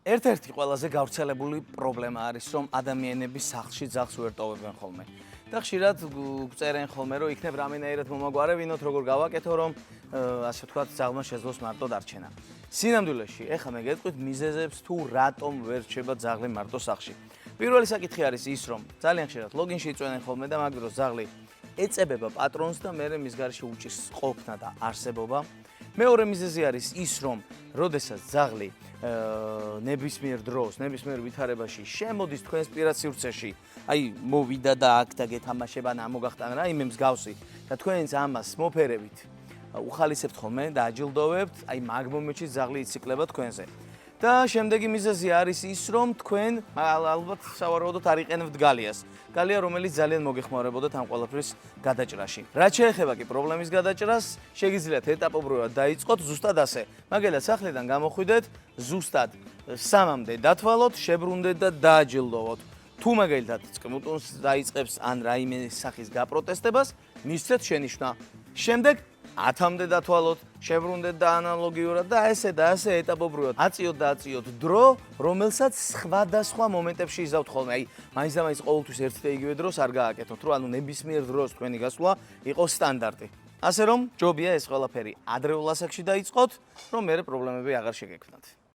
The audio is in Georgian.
ერთ-ერთი ყველაზე გავრცელებული პრობლემა არის, რომ ადამიანები სახლში ძაღლს ვერ ტოვებენ ხოლმე. და ხშირად წერენ ხოლმე, რომ იქნებ რამენაირად მომაგვარებინოთ, როგორ გავაკეთო, რომ ასე ვთქვათ, ძაღლმა შეძლოს მარტო დარჩენა. სინამდვილეში, ეხლა მე გეტყვით მიზეზებს თუ რატომ ვერ რჩება ძაღლი მარტო სახლში. პირველი საკითხი არის ის, რომ ძალიან ხშირად ლოგინში იწვენენ ხოლმე და მაგ დროს ძაღლი ეწებება პატრონს და მერე მის გარშე უჭირს ყოფნა და არსებობა. მეორე მიზეზი არის ის, რომ როდესაც ძაღლი ნებისმიერ დროს, ნებისმიერ ვითარებაში შემოდის თქვენს პირად სივრცეში, აი მოვიდა და აქ და გეთამაშება და მოგახტანა რა იმე მსგავსი და თქვენც ამას მოფერებით უხალისებთ ხოლმე და აჯილდოვებთ, აი მაგ მომენტში ძაღლი იციკლება თქვენზე. და შემდეგი მიზეზი არის ის, რომ თქვენ ალბათ სავარაუდოდ არ იყენებთ გალიას. გალია, რომელიც ძალიან მოგეხმარებოდათ ამ ყველაფრის გადაჭრაში. რაც შეეხება კი პრობლემის გადაჭრას, შეგიძლიათ ეტაპობრივად დაიწყოთ ზუსტად ასე. მაგალითად, სახლიდან გამოხვიდეთ, ზუსტად 3-მდე დათვალოთ, შებრუნდეთ და დააჯილდოვოთ. თუ მაგალითად წკმუტუნს დაიწყებს ან რაიმე სახის გაპროტესტებას, მისცეთ შენიშვნა. შემდეგ 10-მდე დათვალოთ, შებრუნდეთ და ანალოგიურად და ესე ეტაპობრივად აწიოთ დრო, რომელსაც სხვადასხვა მომენტებში იზავთ ხოლმე. აი, მაინც და მაინც ყოველთვის ერთ და იგივე დროს არ გააკეთოთ, რომ ანუ ნებისმიერ დროს თქვენი გასვლა იყოს სტანდარტი. ასე რომ, ჯობია ეს ყველაფერი ადრეულ ასაკში დაიწყოთ, რომ მერე პრობლემები აღარ შეგექმნათ.